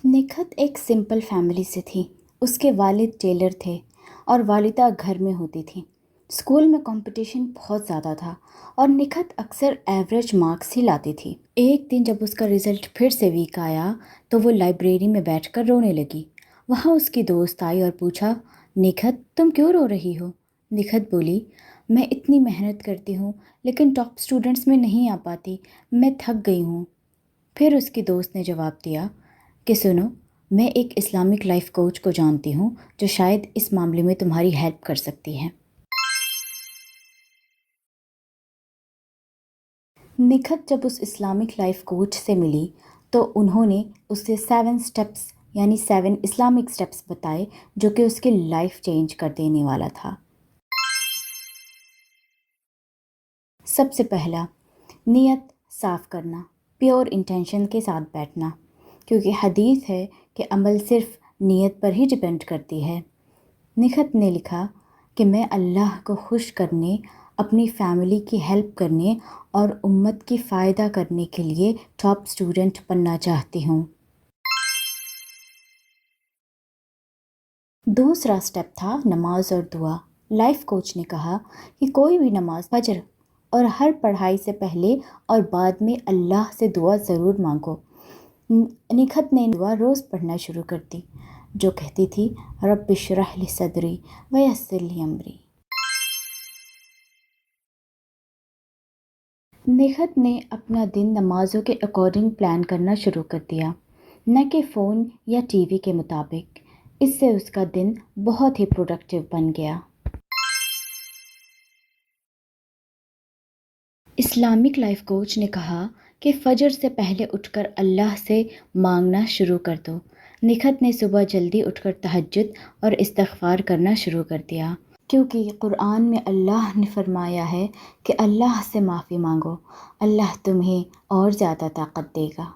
निखत एक simple family से थी। उसके वालिद टेलर थे और वालिदा घर में होती थी। स्कूल में कंपटीशन बहुत ज़्यादा था और निखत अक्सर एवरेज मार्क्स ही लाती थी। एक दिन जब उसका रिजल्ट फिर से वीक आया तो वो लाइब्रेरी में बैठकर रोने लगी। वहाँ उसकी दोस्त आई और पूछा, निखत तुम क्यों रो रही हो? निखत बोली, मैं इतनी मेहनत करती हूँ लेकिन टॉप स्टूडेंट्स में नहीं आ पाती। मैं थक गई हूँ। फिर उसकी दोस्त ने जवाब दिया कि सुनो, मैं एक इस्लामिक लाइफ कोच को जानती हूँ जो शायद इस मामले में तुम्हारी हेल्प कर सकती है। निखत जब उस इस्लामिक लाइफ कोच से मिली तो उन्होंने उसे 7 स्टेप्स यानी 7 इस्लामिक स्टेप्स बताए जो कि उसकी लाइफ चेंज कर देने वाला था। सबसे पहला, नियत साफ करना, प्योर इंटेंशन के साथ बैठना, क्योंकि हदीस है कि अमल सिर्फ नियत पर ही डिपेंड करती है। निखत ने लिखा कि मैं अल्लाह को खुश करने, अपनी फैमिली की हेल्प करने और उम्मत की फ़ायदा करने के लिए टॉप स्टूडेंट बनना चाहती हूँ। दूसरा स्टेप था नमाज और दुआ। लाइफ कोच ने कहा कि कोई भी नमाज, फजर और हर पढ़ाई से पहले और बाद में अल्लाह से दुआ ज़रूर मांगो। निखत ने दुआ रोज़ पढ़ना शुरू कर दी, जो कहती थी, रब्बि इश्रह ली सदरी वयस्सिर ली अमरी। निखत ने अपना दिन नमाज़ों के अकॉर्डिंग प्लान करना शुरू कर दिया, न कि फ़ोन या टीवी के मुताबिक। इससे उसका दिन बहुत ही प्रोडक्टिव बन गया। इस्लामिक लाइफ कोच ने कहा कि फ़जर से पहले उठकर अल्लाह से मांगना शुरू कर दो। निखत ने सुबह जल्दी उठकर तहज्जुद और इस्तिग़फ़ार करना शुरू कर दिया, क्योंकि कुरान में अल्लाह ने फरमाया है कि अल्लाह से माफ़ी मांगो, अल्लाह तुम्हें और ज़्यादा ताकत देगा।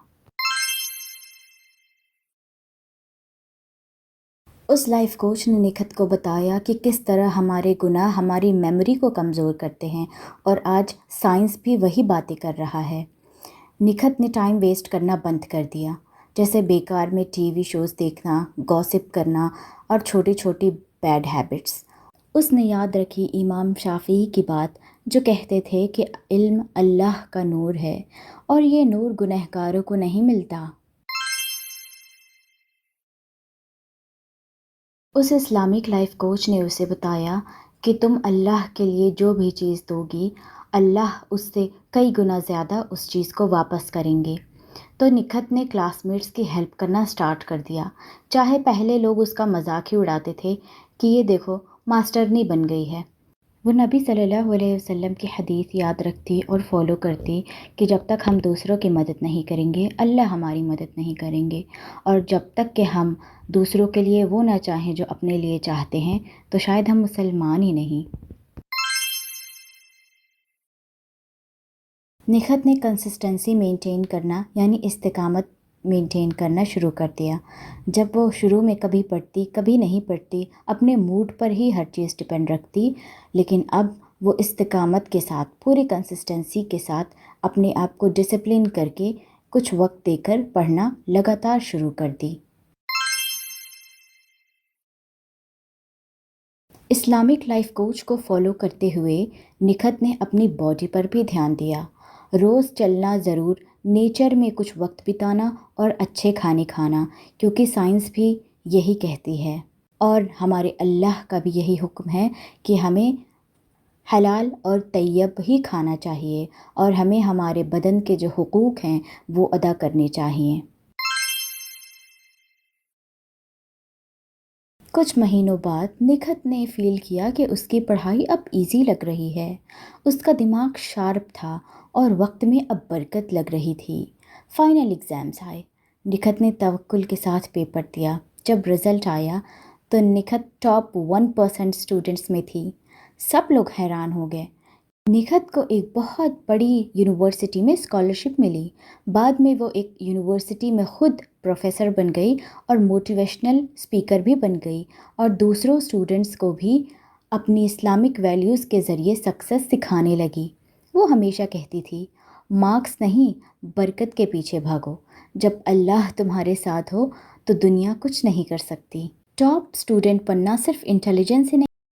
उस लाइफ कोच ने निखत को बताया कि किस तरह हमारे गुनाह हमारी मेमोरी को कमज़ोर करते हैं, और आज साइंस भी वही बातें कर रहा है। निखत ने टाइम वेस्ट करना बंद कर दिया, जैसे बेकार में टीवी शोज़ देखना, गॉसिप करना और छोटी छोटी बैड हैबिट्स। उसने याद रखी इमाम शाफ़ी की बात, जो कहते थे कि इल्म अल्लाह का नूर है और ये नूर गुनहगारों को नहीं मिलता। उस इस्लामिक लाइफ कोच ने उसे बताया कि तुम अल्लाह के लिए जो भी चीज़ दोगी, अल्लाह उससे कई गुना ज़्यादा उस चीज़ को वापस करेंगे। तो निखत ने क्लासमेट्स की हेल्प करना स्टार्ट कर दिया, चाहे पहले लोग उसका मजाक ही उड़ाते थे कि ये देखो मास्टरनी बन गई है। वो नबी सल्लल्लाहु अलैहि वसल्लम की हदीस याद रखती और फॉलो करती कि जब तक हम दूसरों की मदद नहीं करेंगे, अल्लाह हमारी मदद नहीं करेंगे, और जब तक कि हम दूसरों के लिए वो ना चाहें जो अपने लिए चाहते हैं, तो शायद हम मुसलमान ही नहीं। निखत ने कंसिस्टेंसी मेंटेन करना यानी इस्तिकामत मेंटेन करना शुरू कर दिया। जब वो शुरू में कभी पढ़ती कभी नहीं पढ़ती, अपने मूड पर ही हर चीज़ डिपेंड रखती, लेकिन अब वो इस्तिकामत के साथ, पूरी कंसिस्टेंसी के साथ अपने आप को डिसिप्लिन करके कुछ वक्त देकर पढ़ना लगातार शुरू कर दी। इस्लामिक लाइफ कोच को फॉलो करते हुए निखत ने अपनी बॉडी पर भी ध्यान दिया। रोज़ चलना ज़रूर, नेचर में कुछ वक्त बिताना और अच्छे खाने खाना, क्योंकि साइंस भी यही कहती है और हमारे अल्लाह का भी यही हुक्म है कि हमें हलाल और तैयब ही खाना चाहिए और हमें हमारे बदन के जो हुकूक हैं वो अदा करने चाहिए। कुछ महीनों बाद निखत ने फ़ील किया कि उसकी पढ़ाई अब इजी लग रही है। उसका दिमाग शार्प था और वक्त में अब बरकत लग रही थी। फाइनल एग्ज़ाम्स आए। निखत ने तवक्कुल के साथ पेपर दिया। जब रिज़ल्ट आया तो निखत टॉप 1% स्टूडेंट्स में थी। सब लोग हैरान हो गए। निखत को एक बहुत बड़ी यूनिवर्सिटी में स्कॉलरशिप मिली। बाद में वो एक यूनिवर्सिटी में खुद प्रोफेसर बन गई और मोटिवेशनल स्पीकर भी बन गई, और दूसरों स्टूडेंट्स को भी अपनी इस्लामिक वैल्यूज़ के ज़रिए सक्सेस सिखाने लगी। वो हमेशा कहती थी, मार्क्स नहीं, बरकत के पीछे भागो। जब अल्लाह तुम्हारे साथ हो تو دنیا کچھ نہیں کر سکتی۔ ٹاپ اسٹوڈنٹ بننا صرف انٹیلیجنس ہی نہیں